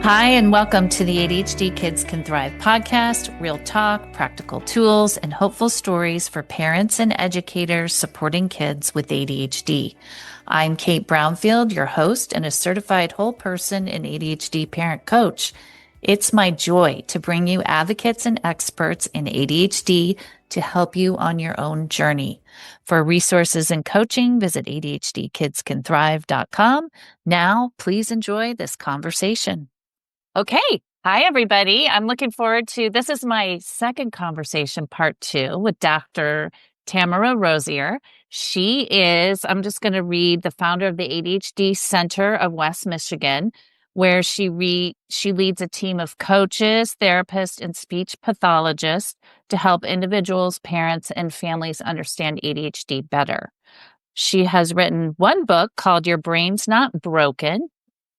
Hi, and welcome to the ADHD Kids Can Thrive podcast, real talk, practical tools, and hopeful stories for parents and educators supporting kids with ADHD. I'm Kate Brownfield, your host and a certified whole person and ADHD parent coach. It's my joy to bring you advocates and experts in ADHD to help you on your own journey. For resources and coaching, visit ADHDkidscanthrive.com. Now, please enjoy this conversation. Okay. Hi, everybody. I'm looking forward to this. Is my second conversation, part 2, with Dr. Tamara Rosier. She is, I'm just going to read, the founder of the ADHD Center of West Michigan, where she leads a team of coaches, therapists, and speech pathologists to help individuals, parents, and families understand ADHD better. She has written one book called Your Brain's Not Broken,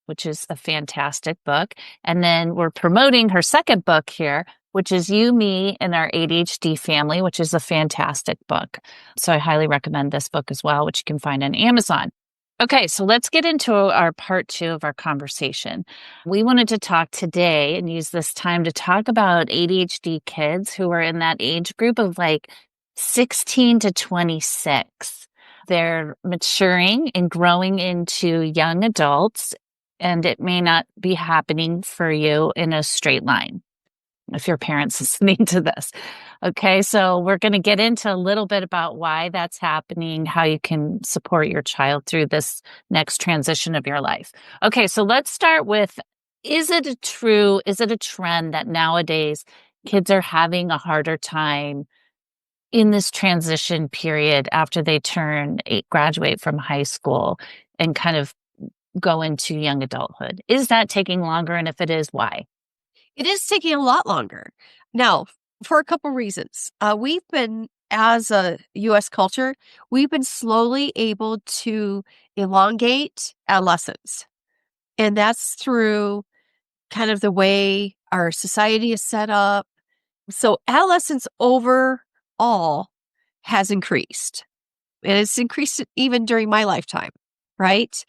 which is a fantastic book. And then we're promoting her second book here, which is You, Me, and Our ADHD Family, which is a fantastic book. So I highly recommend this book as well, which you can find on Amazon. Okay, so let's get into our part 2 of our conversation. We wanted to talk today and use this time to talk about ADHD kids who are in that age group of like 16 to 26. They're maturing and growing into young adults, and it may not be happening for you in a straight line if your parents listening to this. Okay, so we're going to get into a little bit about why that's happening, how you can support your child through this next transition of your life. Okay, so let's start with, is it a trend that nowadays kids are having a harder time in this transition period after they graduate from high school and kind of go into young adulthood? Is that taking longer? And if it is, why? It is taking a lot longer. Now, for a couple reasons. We've been, as a U.S. culture, we've been slowly able to elongate adolescence. And that's through kind of the way our society is set up. So adolescence overall has increased. And it's increased even during my lifetime, right?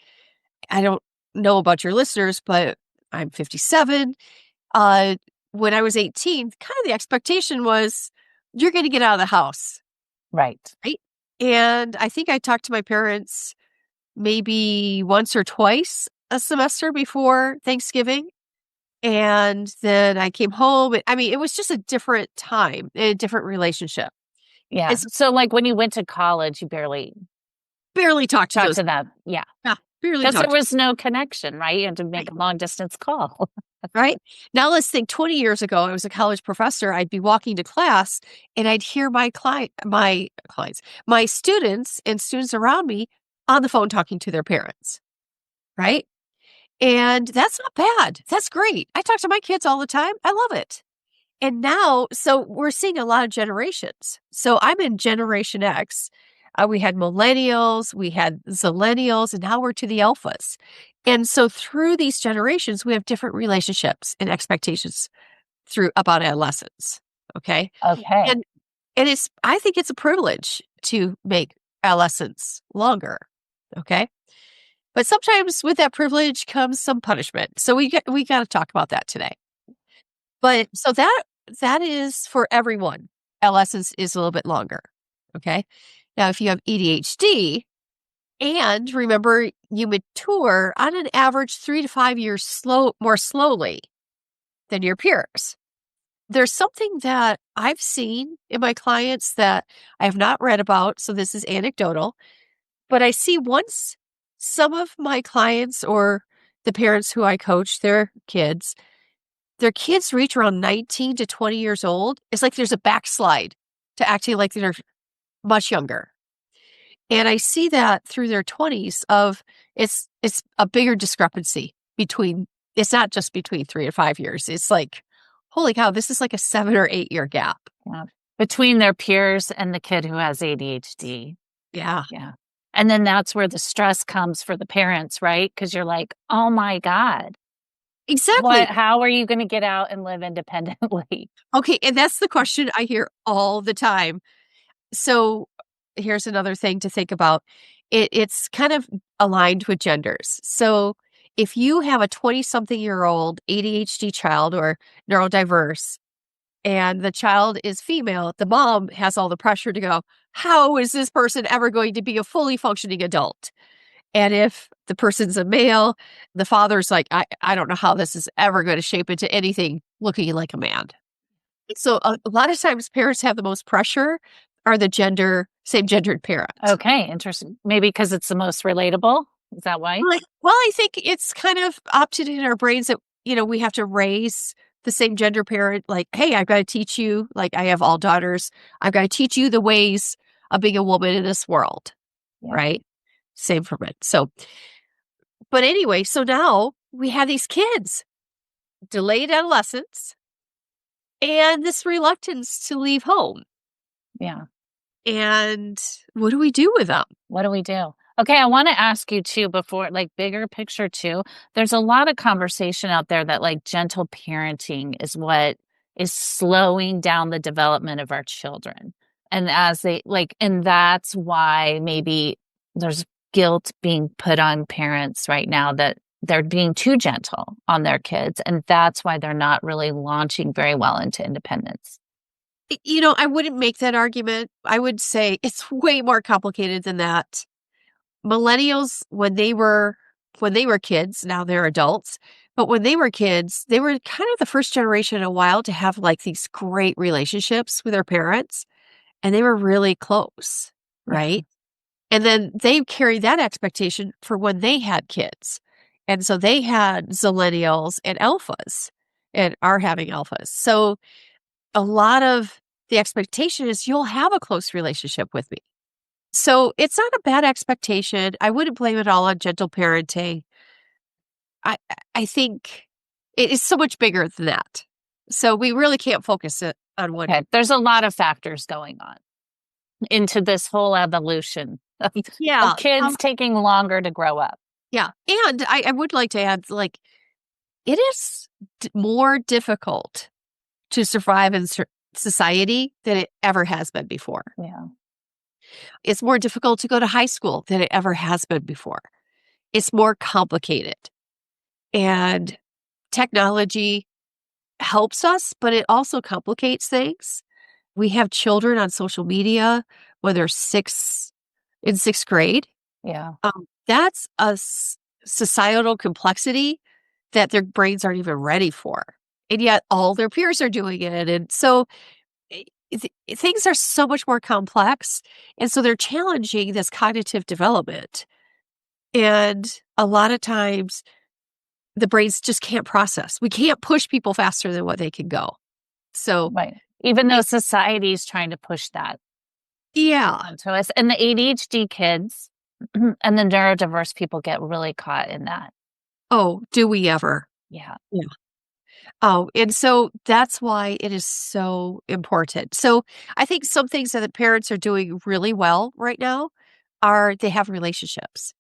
I don't know about your listeners, but I'm 57. When I was 18, kind of the expectation was you're going to get out of the house. Right. And I think I talked to my parents maybe once or twice a semester before Thanksgiving. And then I came home. I mean, it was just a different time, a different relationship. Yeah. So like when you went to college, you barely talked to them. Yeah. Barely because talked. there was no connection, right? You had to make a long distance call. Right. Now let's think 20 years ago, I was a college professor. I'd be walking to class and I'd hear my students and students around me on the phone talking to their parents. Right. And that's not bad. That's great. I talk to my kids all the time. I love it. And now, so we're seeing a lot of generations. So I'm in Generation X. We had millennials, we had zillennials, and now we're to the alphas. And so through these generations, we have different relationships and expectations about adolescence. Okay. Okay. And I think it's a privilege to make adolescence longer. Okay. But sometimes with that privilege comes some punishment. So we got to talk about that today. But so that is for everyone. Adolescence is a little bit longer. Okay. Now, if you have ADHD, and remember, you mature on an average 3 to 5 years more slowly than your peers. There's something that I've seen in my clients that I have not read about, so this is anecdotal, but I see once some of my clients or the parents who I coach, their kids reach around 19 to 20 years old. It's like there's a backslide to acting like they're much younger. And I see that through their 20s it's a bigger discrepancy it's not just between 3 to 5 years. It's like, holy cow, this is like a 7 or 8 year gap. Yeah. Between their peers and the kid who has ADHD. Yeah. Yeah. And then that's where the stress comes for the parents, right? Because you're like, oh my God. Exactly. How are you going to get out and live independently? Okay. And that's the question I hear all the time. So here's another thing to think about. It's kind of aligned with genders. So if you have a 20-something-year-old ADHD child or neurodiverse, and the child is female, the mom has all the pressure to go, how is this person ever going to be a fully functioning adult? And if the person's a male, the father's like, I don't know how this is ever going to shape into anything looking like a man. So a lot of times parents have the most pressure are the same gendered parents. Okay, interesting. Maybe because it's the most relatable. Is that why? Well, I think it's kind of opted in our brains that, we have to raise the same gender parent. Like, hey, I've got to teach you, like I have all daughters. I've got to teach you the ways of being a woman in this world. Yeah. Right. Same for men. So, but anyway, so now we have these kids, delayed adolescence, and this reluctance to leave home. Yeah. And what do we do with them? What do we do? Okay, I want to ask you too, before like bigger picture too. There's a lot of conversation out there that like gentle parenting is what is slowing down the development of our children. And and that's why maybe there's guilt being put on parents right now that they're being too gentle on their kids. And that's why they're not really launching very well into independence. I wouldn't make that argument. I would say it's way more complicated than that. Millennials, when they were kids, now they're adults, but when they were kids, they were kind of the first generation in a while to have like these great relationships with their parents, and they were really close, right? And then they carried that expectation for when they had kids. And so they had zillennials and alphas and are having alphas. So a lot of the expectation is you'll have a close relationship with me. So it's not a bad expectation. I wouldn't blame it all on gentle parenting. I think it is so much bigger than that. So we really can't focus it on one. Okay, there's a lot of factors going on into this whole evolution of kids taking longer to grow up. Yeah. And I would like to add, like, it is more difficult to survive in society than it ever has been before. Yeah. It's more difficult to go to high school than it ever has been before. It's more complicated. And technology helps us, but it also complicates things. We have children on social media when they're in sixth grade. Yeah. That's a societal complexity that their brains aren't even ready for. And yet all their peers are doing it. And so things are so much more complex. And so they're challenging this cognitive development. And a lot of times the brains just can't process. We can't push people faster than what they can go. So, right. Even though society is trying to push that. Yeah. Onto us. And the ADHD kids and the neurodiverse people get really caught in that. Oh, do we ever? Yeah. Yeah. Oh, and so that's why it is so important. So I think some things that the parents are doing really well right now are they have relationships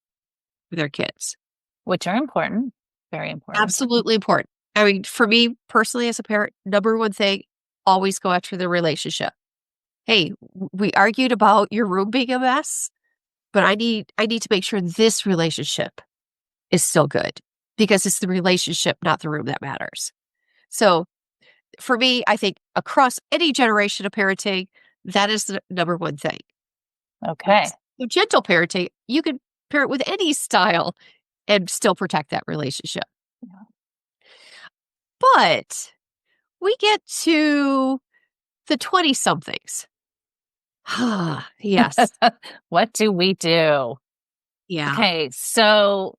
with their kids. Which are important. Very important. Absolutely important. I mean, for me personally as a parent, number one thing, always go after the relationship. Hey, we argued about your room being a mess, but I need to make sure this relationship is still good because it's the relationship, not the room that matters. So for me, I think across any generation of parenting, that is the number one thing. Okay. So gentle parenting, you can parent with any style and still protect that relationship. Yeah. But we get to the 20-somethings. Yes. What do we do? Yeah. Okay. So,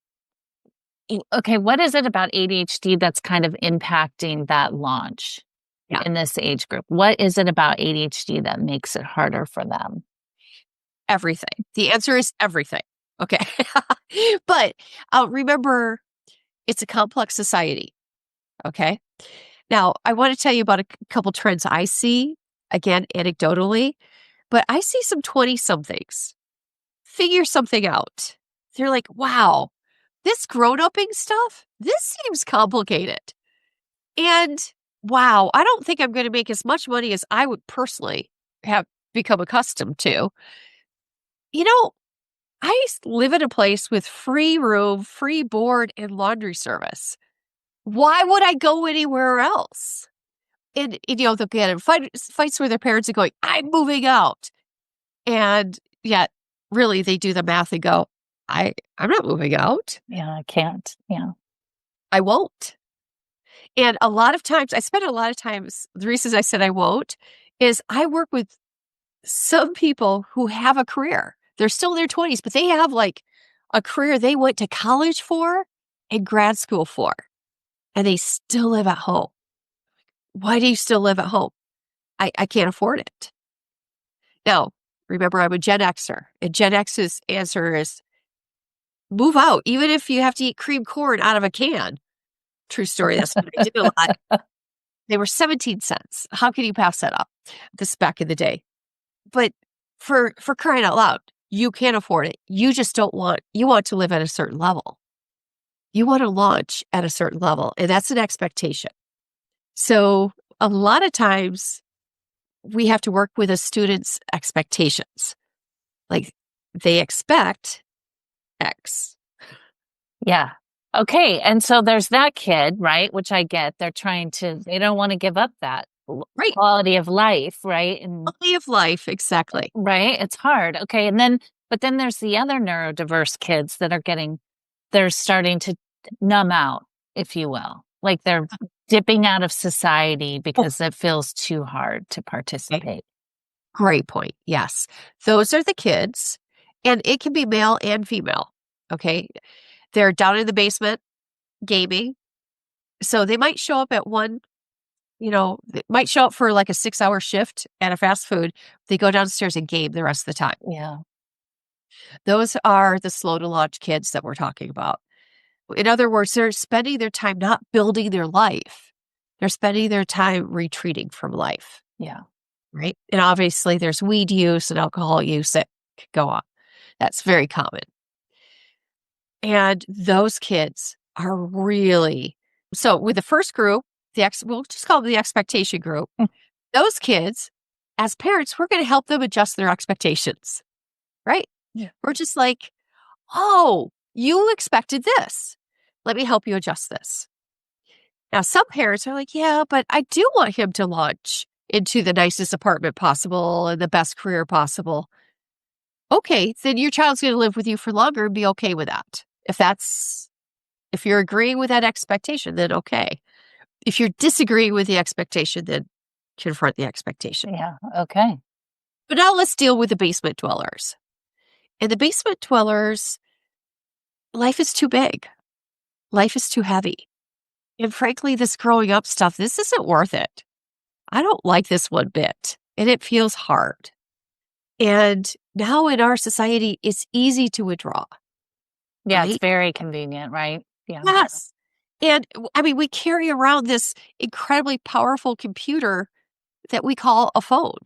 what is it about ADHD that's kind of impacting that launch in this age group? What is it about ADHD that makes it harder for them? Everything. The answer is everything. Okay. But remember, it's a complex society. Okay. Now, I want to tell you about a couple trends I see, again, anecdotally, but I see some 20-somethings figure something out. They're like, wow, this grown-upping stuff, this seems complicated. And wow, I don't think I'm going to make as much money as I would personally have become accustomed to. live in a place with free room, free board, and laundry service. Why would I go anywhere else? And they'll get in fights where their parents are going, I'm moving out. And yet, really, they do the math and go, I'm not moving out. Yeah, I can't. Yeah. I won't. And a lot of times, I spend a lot of times, the reasons I said I won't is I work with some people who have a career. They're still in their 20s, but they have like a career they went to college for and grad school for, and they still live at home. Why do you still live at home? I can't afford it. Now, remember, I'm a Gen Xer, and Gen X's answer is move out, even if you have to eat cream corn out of a can. True story. That's what I did a lot. They were 17 cents. How can you pass that up? This back in the day. But for crying out loud, you can't afford it. You just you want to live at a certain level. You want to launch at a certain level, and that's an expectation. So a lot of times we have to work with a student's expectations. Like they expect X. Yeah. Okay. And so there's that kid, right? Which I get. They don't want to give up that Right. quality of life, right? And Quality of life, exactly. right. It's hard. Okay. But then there's the other neurodiverse kids that they're starting to numb out, if you will. Like they're dipping out of society because it feels too hard to participate. Great point. Yes. Those are the kids, and it can be male and female. Okay. They're down in the basement gaming. So they might show up at they might show up for like a 6-hour shift at a fast food. They go downstairs and game the rest of the time. Yeah. Those are the slow to launch kids that we're talking about. In other words, they're spending their time not building their life. They're spending their time retreating from life. Yeah. Right. And obviously there's weed use and alcohol use that could go on. That's very common. And those kids are really, so with the first group, we'll just call them the expectation group. Those kids, as parents, we're going to help them adjust their expectations, right? Yeah. We're just like, oh, you expected this. Let me help you adjust this. Now, some parents are like, yeah, but I do want him to launch into the nicest apartment possible and the best career possible. Okay, then your child's going to live with you for longer and be okay with that. If you're agreeing with that expectation, then okay. If you're disagreeing with the expectation, then confront the expectation. Yeah. Okay. But now let's deal with the basement dwellers. And the basement dwellers, life is too big. Life is too heavy. And frankly, this growing up stuff, this isn't worth it. I don't like this one bit. And it feels hard. And now in our society, it's easy to withdraw. Yeah. Right? It's very convenient, right? Yeah. Yes. And I mean, we carry around this incredibly powerful computer that we call a phone,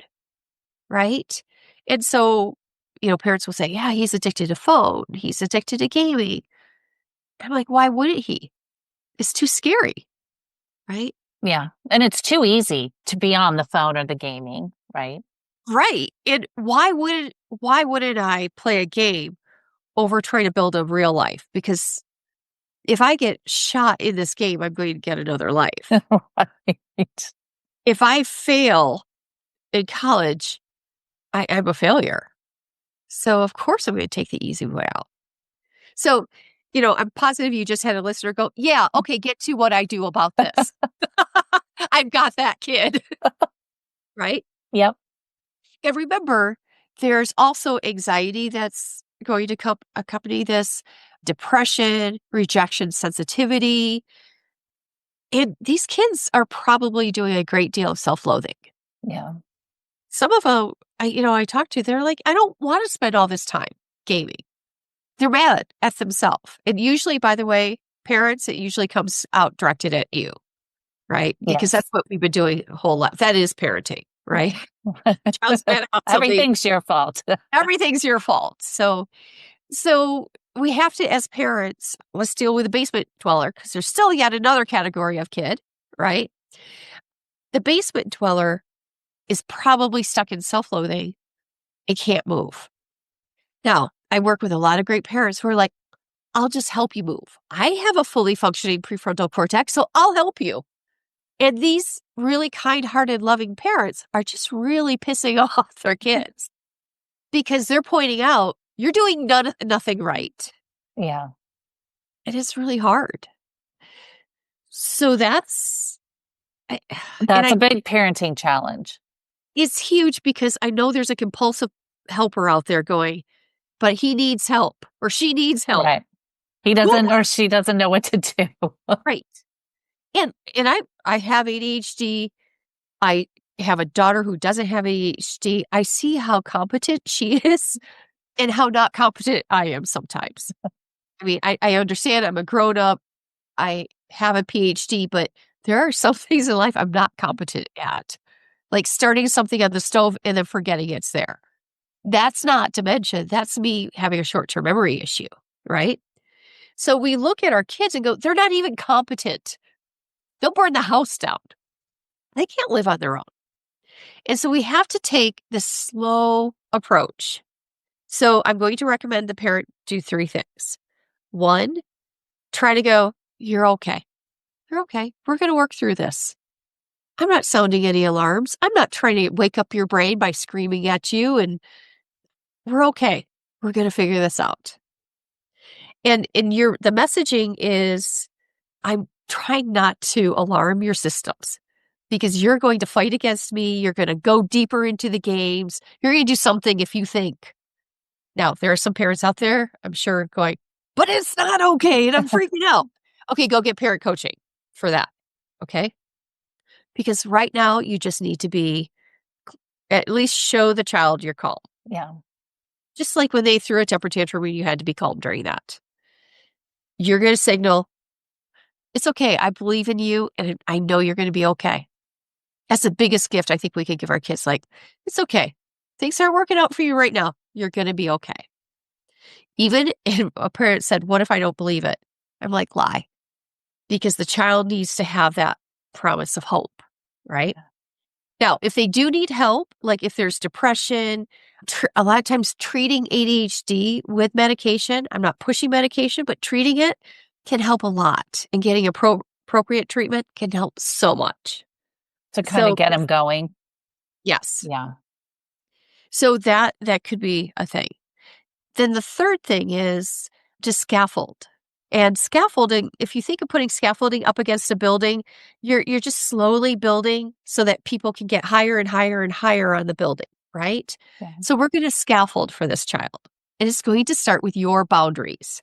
right? And so, parents will say, yeah, he's addicted to phone. He's addicted to gaming. I'm like, why wouldn't he? It's too scary, right? Yeah. And it's too easy to be on the phone or the gaming, right? Right. And why wouldn't I play a game over trying to build a real life? Because if I get shot in this game, I'm going to get another life. Right. If I fail in college, I'm a failure. So of course I'm going to take the easy way out. So, I'm positive you just had a listener go, yeah, okay, get to what I do about this. I've got that kid. Right? Yep. And remember, there's also anxiety that's going to accompany this, depression, rejection sensitivity. And these kids are probably doing a great deal of self-loathing. Yeah. Some of them, I talked to, they're like, I don't want to spend all this time gaming. They're mad at themselves. And usually, by the way, parents, it usually comes out directed at you, right? Because that's what we've been doing a whole lot. That is parenting, right? Everything's your fault. Everything's your fault. So we have to, as parents, let's deal with the basement dweller because there's still yet another category of kid, right? The basement dweller is probably stuck in self-loathing and can't move. Now, I work with a lot of great parents who are like, I'll just help you move. I have a fully functioning prefrontal cortex, so I'll help you. And these really kind-hearted, loving parents are just really pissing off their kids because they're pointing out, you're doing nothing right. Yeah. And it's really hard. So that's That's a big parenting challenge. it's huge because I know there's a compulsive helper out there going, but he needs help or she needs help. Right. He doesn't or she doesn't know what to do. Right. And I have ADHD. I have a daughter who doesn't have ADHD. I see how competent she is and how not competent I am sometimes. I mean, I understand I'm a grown up. I have a PhD, but there are some things in life I'm not competent at. Like starting something on the stove and then forgetting it's there. That's not dementia. That's me having a short-term memory issue, right? So we look at our kids and go, they're not even competent. They'll burn the house down. They can't live on their own. And so we have to take this slow approach. So I'm going to recommend the parent do 3 things. 1, try to go, you're okay. You're okay. We're going to work through this. I'm not sounding any alarms. I'm not trying to wake up your brain by screaming at you, and we're okay. We're going to figure this out. And the messaging is, I'm trying not to alarm your systems because you're going to fight against me. You're going to go deeper into the games. You're going to do something if you think. Now, there are some parents out there, I'm sure, going, but it's not okay and I'm freaking out. Okay, go get parent coaching for that. Okay? Because right now you just need to at least show the child you're calm. Yeah. Just like when they threw a temper tantrum, you had to be calm during that. You're going to signal, it's okay. I believe in you and I know you're going to be okay. That's the biggest gift I think we can give our kids. Like, it's okay. Things aren't working out for you right now. You're going to be okay. Even if a parent said, what if I don't believe it? I'm like, lie. Because the child needs to have that promise of hope, right? Now, if they do need help, like if there's depression, a lot of times treating ADHD with medication, I'm not pushing medication, but treating it can help a lot. And getting appropriate treatment can help so much. To kind of get them going. Yes. Yeah. So that could be a thing. Then the third thing is to scaffold. And scaffolding, if you think of putting scaffolding up against a building, you're just slowly building so that people can get higher and higher and higher on the building, right? Yeah. So we're going to scaffold for this child. And it's going to start with your boundaries.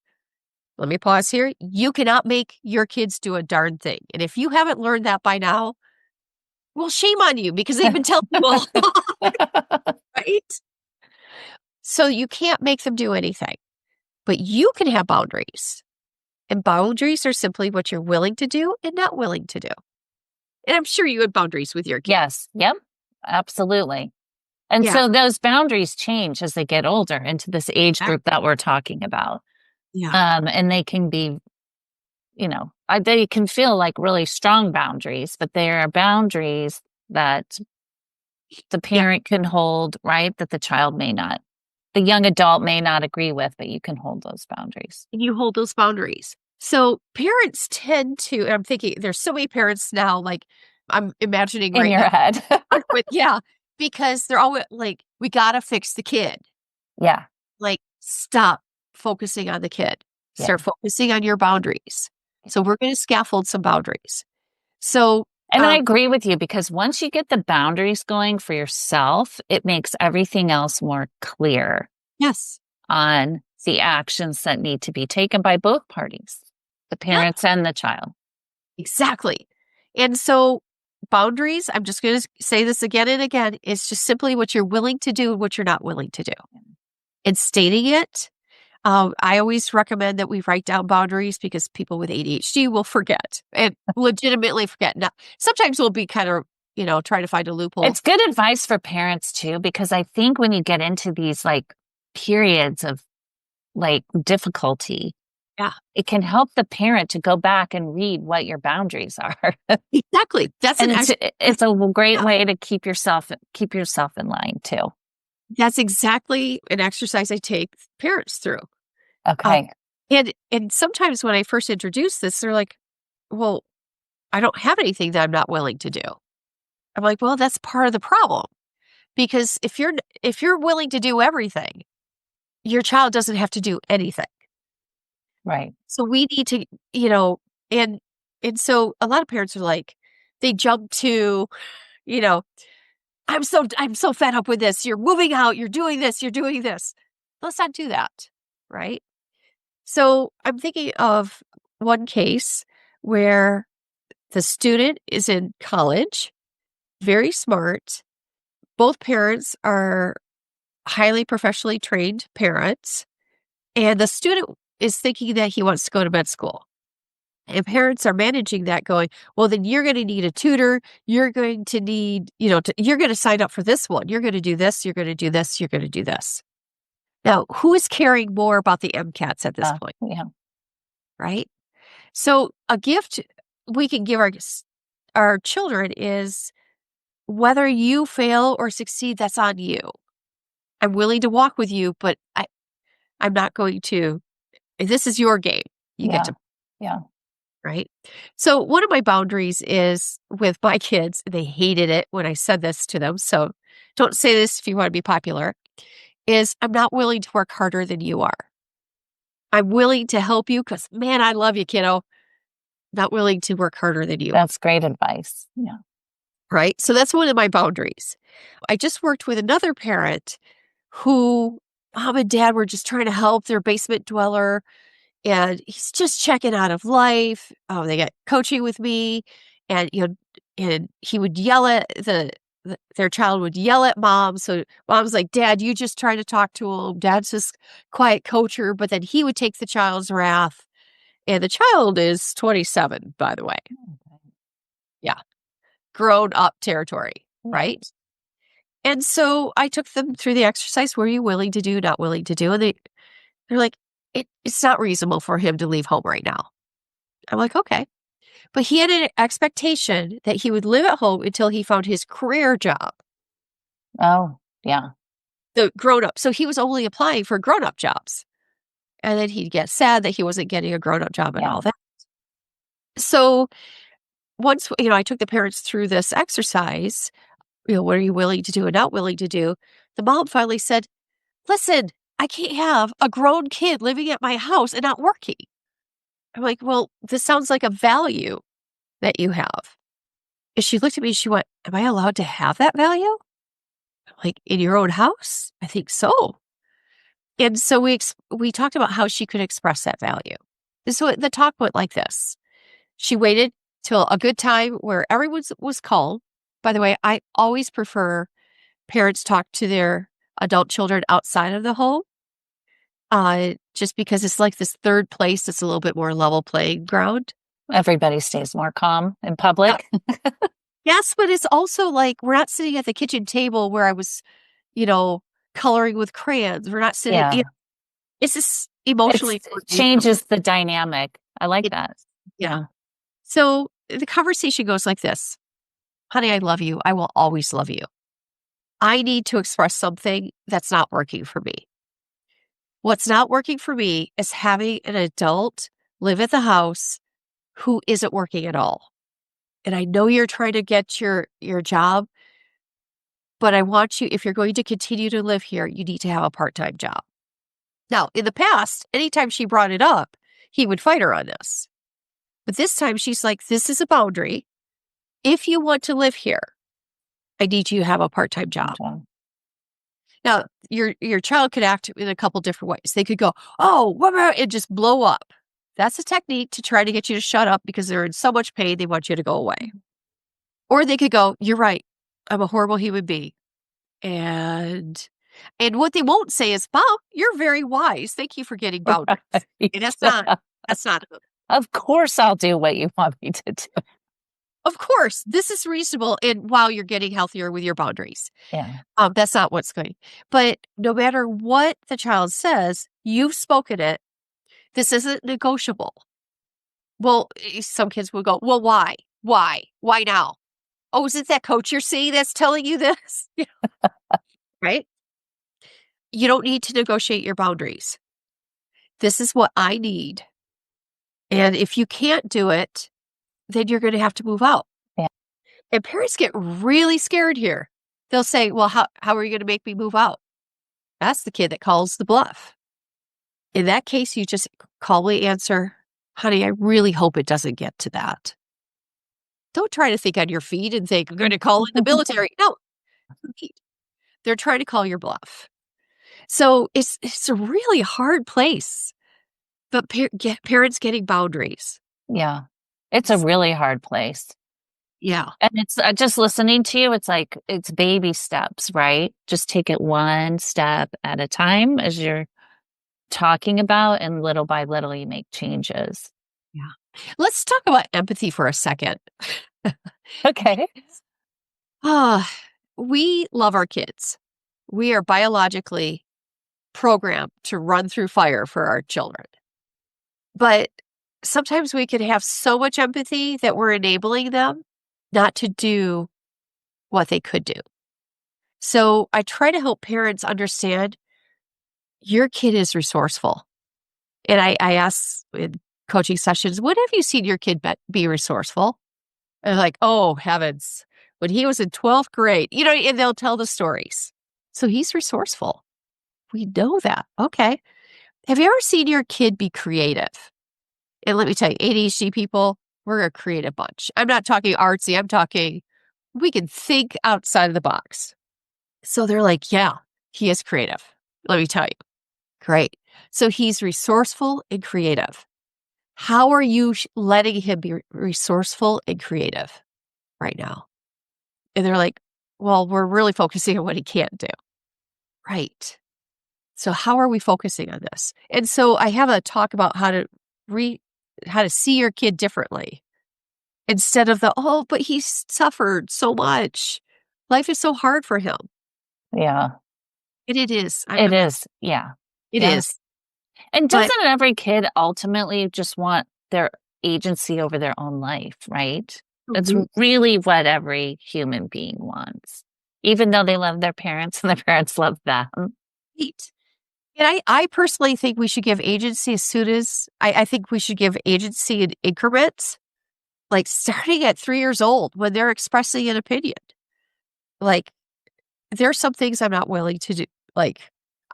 Let me pause here. You cannot make your kids do a darn thing. And if you haven't learned that by now, well, shame on you because they've been telling you all along, right? So you can't make them do anything, but you can have boundaries. And boundaries are simply what you're willing to do and not willing to do. And I'm sure you had boundaries with your kids. Yes. Yep. Absolutely. And so those boundaries change as they get older into this age group that we're talking about. Yeah. And they can be, they can feel like really strong boundaries, but they are boundaries that the parent can hold, right? That the child may not. The young adult may not agree with, but you can hold those boundaries. And you hold those boundaries. So parents tend to, and I'm thinking there's so many parents now, like I'm imagining in right your now, head. because they're always like, we got to fix the kid. Yeah. Like, stop focusing on the kid. Start focusing on your boundaries. So we're going to scaffold some boundaries. So, and I agree with you because once you get the boundaries going for yourself, it makes everything else more clear. Yes. On the actions that need to be taken by both parties, the parents and the child. Exactly. And so boundaries, I'm just going to say this again and again, is just simply what you're willing to do and what you're not willing to do. And stating it, I always recommend that we write down boundaries because people with ADHD will forget and legitimately forget. Now, sometimes we'll be kind of, trying to find a loophole. It's good advice for parents too, because I think when you get into these like periods of like difficulty, it can help the parent to go back and read what your boundaries are. Exactly. It's a great way to keep yourself in line too. that's exactly an exercise I take parents through. Okay. And sometimes when I first introduce this, they're like, well, I don't have anything that I'm not willing to do. I'm like, well, that's part of the problem. Because if you're willing to do everything, your child doesn't have to do anything. Right. So we need to, you know, and and so a lot of parents are like, they jump to, you know, I'm so fed up with this. You're moving out, you're doing this, you're doing this. Let's not do that. Right. So I'm thinking of one case where the student is in college, very smart. Both parents are highly professionally trained parents, and the student is thinking that he wants to go to med school. And parents are managing that going, well, then you're going to need a tutor. You're going to need, you're going to sign up for this one. You're going to do this. You're going to do this. You're going to do this. Now, who is caring more about the MCATs at this point? Yeah. Right? So a gift we can give our children is whether you fail or succeed, that's on you. I'm willing to walk with you, but I'm not going to, this is your game. You get to, Yeah. right? So one of my boundaries is with my kids, they hated it when I said this to them. So don't say this if you want to be popular, is I'm not willing to work harder than you are. I'm willing to help you because, man, I love you, kiddo. Not willing to work harder than you. That's great advice. Yeah. Right? So that's one of my boundaries. I just worked with another parent who mom and dad were just trying to help their basement dweller, and he's just checking out of life. They got coaching with me, and and he would yell at their child would yell at mom. So mom's like, "Dad, you just trying to talk to him. Dad's just quiet coacher." But then he would take the child's wrath, and the child is 27, by the way. Yeah, grown up territory, right? And so I took them through the exercise. Were you willing to do, not willing to do? And they're like, it's not reasonable for him to leave home right now. I'm like, okay. But he had an expectation that he would live at home until he found his career job. Oh, yeah. The grown up. So he was only applying for grown up jobs. And then he'd get sad that he wasn't getting a grown up job and all that. So once, I took the parents through this exercise, what are you willing to do and not willing to do? The mom finally said, listen, I can't have a grown kid living at my house and not working. I'm like, well, this sounds like a value that you have. And she looked at me and she went, am I allowed to have that value? I'm like, in your own house? I think so. And so we talked about how she could express that value. And so the talk went like this. She waited till a good time where everyone was calm. By the way, I always prefer parents talk to their adult children outside of the home. Just because it's like this third place that's a little bit more level playing ground. Everybody stays more calm in public. Yeah. Yes, but it's also like we're not sitting at the kitchen table where I was, coloring with crayons. We're not sitting. Yeah. It's just emotionally. It changes the dynamic. I like that. Yeah. So the conversation goes like this. Honey, I love you. I will always love you. I need to express something that's not working for me. What's not working for me is having an adult live at the house who isn't working at all. And I know you're trying to get your job, but I want you, if you're going to continue to live here, you need to have a part-time job. Now, in the past, anytime she brought it up, he would fight her on this. But this time she's like, this is a boundary. If you want to live here, I need you to have a part-time job. Okay. Now, your child could act in a couple different ways. They could go, oh, and just blow up. That's a technique to try to get you to shut up because they're in so much pain, they want you to go away. Or they could go, you're right. I'm a horrible human being. And what they won't say is, Mom, you're very wise. Thank you for getting boundaries. Right. And that's not. Of course I'll do what you want me to do. Of course, this is reasonable. And while you're getting healthier with your boundaries. Yeah. That's not what's going. But no matter what the child says, you've spoken it. This isn't negotiable. Well, some kids will go, well, why? Why? Why now? Oh, is it that coach you're seeing that's telling you this? Right? you don't need to negotiate your boundaries. This is what I need. And if you can't do it, then you're going to have to move out. Yeah. And parents get really scared here. They'll say, well, how are you going to make me move out? That's the kid that calls the bluff. In that case, you just calmly answer, honey, I really hope it doesn't get to that. Don't try to think on your feet and think, I'm going to call in the military. No, they're trying to call your bluff. So it's a really hard place, but parents getting boundaries. Yeah. It's a really hard place. Yeah. And it's just listening to you, it's like, it's baby steps, right? Just take it one step at a time as you're talking about, and little by little you make changes. Yeah. Let's talk about empathy for a second. Okay. We love our kids. We are biologically programmed to run through fire for our children. But sometimes we can have so much empathy that we're enabling them not to do what they could do. So I try to help parents understand your kid is resourceful. And I ask in coaching sessions, when have you seen your kid be resourceful? And like, oh, heavens, when he was in 12th grade, and they'll tell the stories. So he's resourceful. We know that. Okay. Have you ever seen your kid be creative? And let me tell you, ADHD people, we're a creative bunch. I'm not talking artsy. I'm talking, we can think outside of the box. So they're like, yeah, he is creative. Let me tell you. Great. So he's resourceful and creative. How are you letting him be resourceful and creative right now? And they're like, well, we're really focusing on what he can't do. Right. So how are we focusing on this? And so I have a talk about how to see your kid differently instead of but he's suffered so much. Life is so hard for him. Yeah. And it is. It is. Yeah. It is. And doesn't every kid ultimately just want their agency over their own life, right? Mm-hmm. It's really what every human being wants, even though they love their parents and their parents love them. Right. And I personally think we should give agency as soon as, I think we should give agency in increments, like starting at 3 years old when they're expressing an opinion. Like, there are some things I'm not willing to do. Like,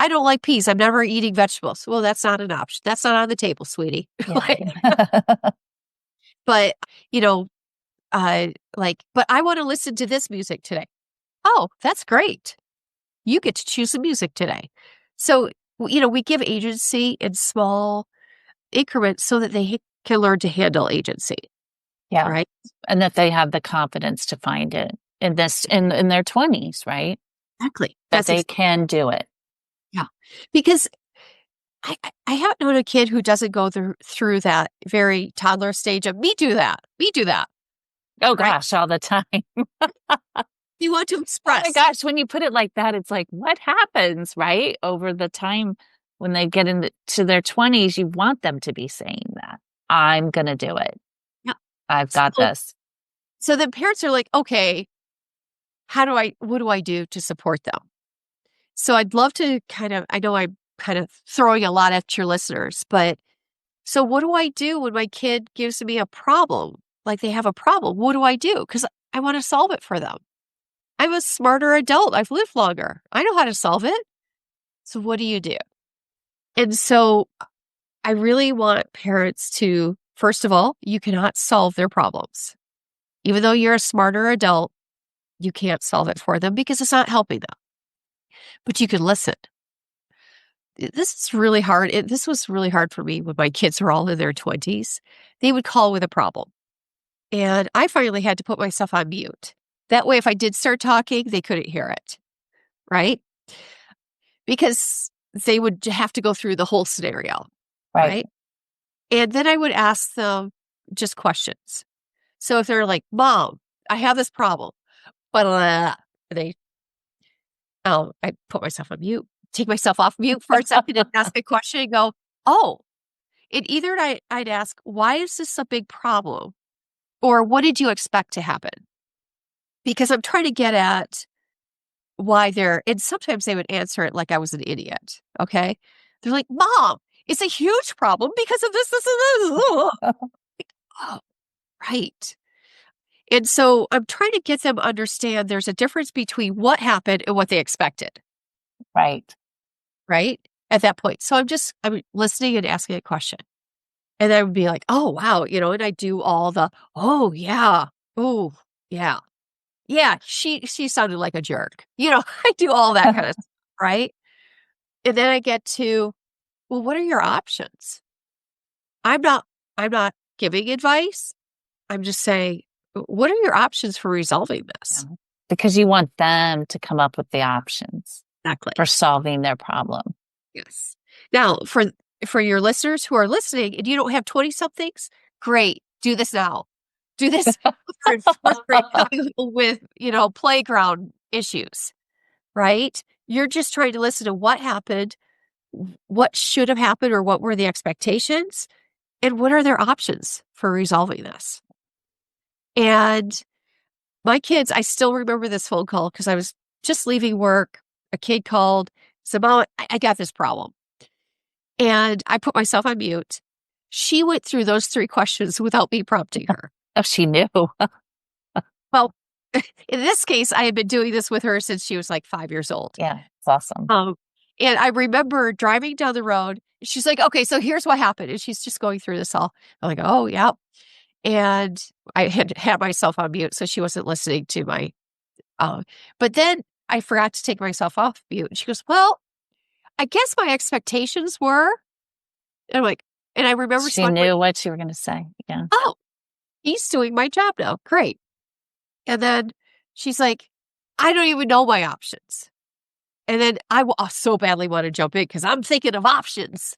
I don't like peas. I'm never eating vegetables. Well, that's not an option. That's not on the table, sweetie. Yeah. But, but I want to listen to this music today. Oh, that's great. You get to choose the music today. So, we give agency in small increments so that they can learn to handle agency. Yeah. Right. And that they have the confidence to find it in their 20s, right? Exactly. That they can do it. Yeah. Because I haven't known a kid who doesn't go through that very toddler stage of me do that. Oh gosh, all the time. You want to express. Oh my gosh, when you put it like that, it's like, what happens, right? Over the time when they get into their 20s, you want them to be saying that. I'm going to do it. Yeah. I've got this. So the parents are like, okay, what do I do to support them? So I'd love to I know I'm kind of throwing a lot at your listeners, but so what do I do when my kid gives me a problem? Like they have a problem. What do I do? Because I want to solve it for them. I'm a smarter adult. I've lived longer. I know how to solve it. So what do you do? And so I really want parents to, first of all, you cannot solve their problems. Even though you're a smarter adult, you can't solve it for them because it's not helping them. But you can listen. This is really hard. This was really hard for me when my kids were all in their 20s. They would call with a problem. And I finally had to put myself on mute. That way, if I did start talking, they couldn't hear it. Right? Because they would have to go through the whole scenario. Right? And then I would ask them just questions. So if they're like, Mom, I have this problem. But I put myself on mute, take myself off mute for a second and ask a question and go, oh. And either I'd ask, why is this a big problem? Or what did you expect to happen? Because I'm trying to get at, why and sometimes they would answer it like I was an idiot. Okay. They're like, Mom, it's a huge problem because of this, and this. Oh, right. And so I'm trying to get them to understand there's a difference between what happened and what they expected. Right. Right. At that point. So I'm listening and asking a question. And I would be like, oh, wow. And I do all the, oh, yeah. Oh, yeah. Yeah. She sounded like a jerk. I do all that kind of stuff. Right. And then I get to, well, what are your options? I'm not giving advice. I'm just saying, what are your options for resolving this? Yeah. Because you want them to come up with the options Exactly. for solving their problem. Yes. Now, for your listeners who are listening and you don't have 20 somethings, great. Do this now. Do this in fourth grade with, playground issues, right? You're just trying to listen to what happened, what should have happened, or what were the expectations, and what are their options for resolving this. And my kids, I still remember this phone call because I was just leaving work. A kid called, said, Mom, I got this problem. And I put myself on mute. She went through those 3 questions without me prompting her. Oh, she knew. Well, in this case, I had been doing this with her since she was like 5 years old. Yeah, it's awesome. And I remember driving down the road. She's like, okay, so here's what happened. And she's just going through this all. I'm like, oh, yeah. And I had myself on mute, so she wasn't listening to my, but then I forgot to take myself off mute. And she goes, well, I guess my expectations were, and I'm like, and I remember she knew what you were going to say. Yeah. Oh, he's doing my job now. Great. And then she's like, I don't even know my options. And then I so badly want to jump in because I'm thinking of options.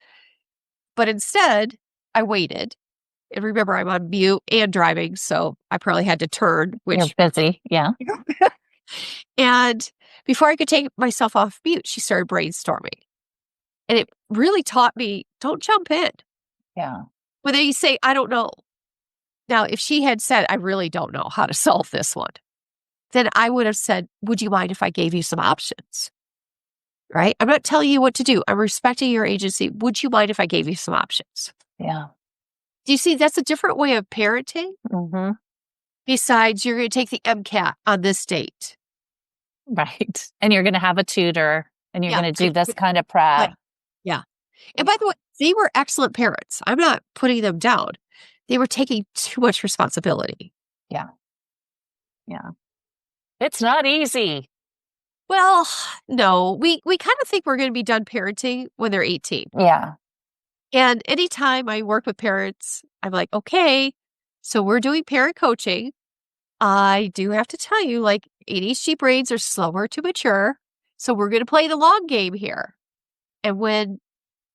But instead, I waited. And remember, I'm on mute and driving, so I probably had to turn, which you're busy. Yeah. And before I could take myself off mute, she started brainstorming. And it really taught me, don't jump in. Yeah. When they say, I don't know. Now, if she had said, I really don't know how to solve this one, then I would have said, would you mind if I gave you some options? Right? I'm not telling you what to do. I'm respecting your agency. Would you mind if I gave you some options? Yeah. Do you see that's a different way of parenting? Mm-hmm. Besides, you're going to take the MCAT on this date. Right. And you're going to have a tutor and you're going to do this kind of prep. Yeah. And by the way, they were excellent parents. I'm not putting them down. They were taking too much responsibility. Yeah. Yeah. It's not easy. Well, no, we kind of think we're going to be done parenting when they're 18. Yeah. And anytime I work with parents, I'm like, okay, so we're doing parent coaching. I do have to tell you, like, ADHD brains are slower to mature. So we're going to play the long game here. And when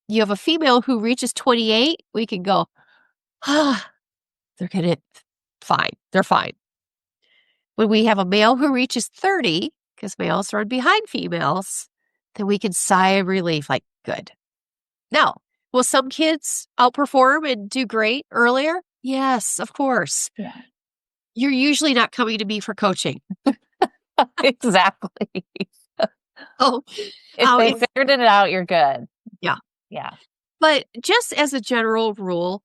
you have a female who reaches 28, we can go, they're going to, fine. They're fine. When we have a male who reaches 30, because males run behind females, then we can sigh of relief, like, good. Now, will some kids outperform and do great earlier? Yes, of course. Yeah. You're usually not coming to me for coaching. Exactly. Oh, if they figured it out, you're good. Yeah. Yeah. But just as a general rule,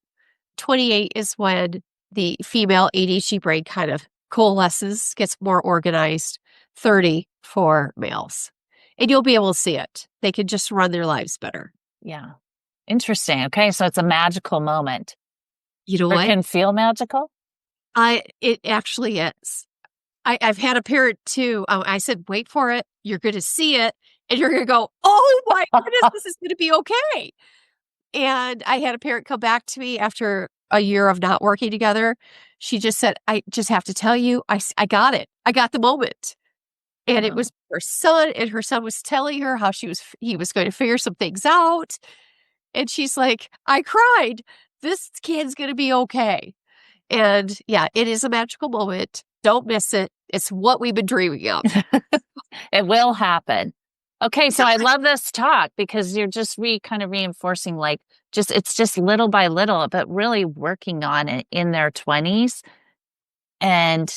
28 is when the female ADHD brain kind of coalesces, gets more organized, 30 for males. And you'll be able to see it. They can just run their lives better. Yeah. Interesting. Okay. So it's a magical moment. You know what? It can feel magical? It actually is. I've had a parent too. I said, wait for it. You're going to see it. And you're going to go, oh my goodness, this is going to be okay. And I had a parent come back to me after a year of not working together. She just said, I just have to tell you, I got it. I got the moment. And it was her son, and her son was telling her how he was going to figure some things out. And she's like, I cried. This kid's going to be okay. And yeah, it is a magical moment. Don't miss it. It's what we've been dreaming of. It will happen. Okay, so I love this talk because you're just kind of reinforcing it's just little by little, but really working on it in their 20s. And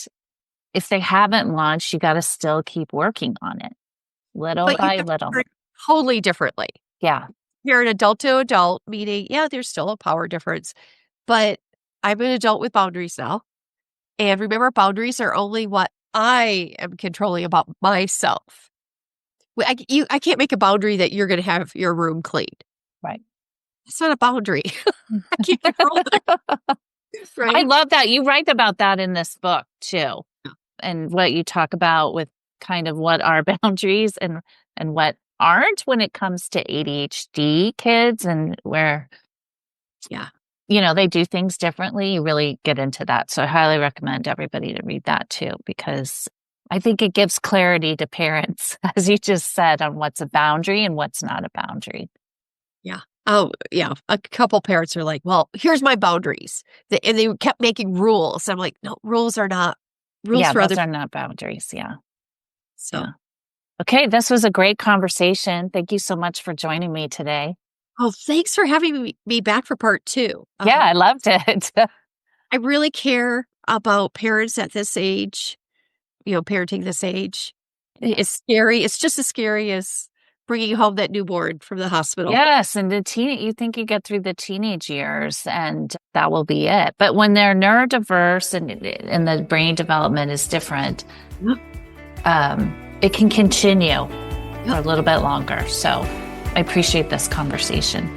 if they haven't launched, you got to still keep working on it. little But you by have to little. parent totally differently. Yeah. You're an adult to adult, meaning, yeah, there's still a power difference, but I'm an adult with boundaries now. And remember, boundaries are only what I am controlling about myself. I can't make a boundary that you're going to have your room cleaned. Right. It's not a boundary. I can't control that. I Right? love that. You write about that in this book too. Yeah. And what you talk about with kind of what are boundaries and what aren't when it comes to ADHD kids and where Yeah. they do things differently. You really get into that. So I highly recommend everybody to read that too, because I think it gives clarity to parents, as you just said, on what's a boundary and what's not a boundary. Yeah. Oh, yeah. A couple parents are like, well, here's my boundaries. And they kept making rules. I'm like, no, rules are not rules Yeah, for those other. are not boundaries. Yeah. So, Yeah. Okay, this was a great conversation. Thank you so much for joining me today. oh, thanks for having me back for part 2. Yeah, I loved it. I really care about parents at this age, parenting this age. It's scary. It's just as scary as bringing home that newborn from the hospital. Yes, and you think you get through the teenage years and that will be it. But when they're neurodiverse and the brain development is different, it can continue for a little bit longer. So I appreciate this conversation.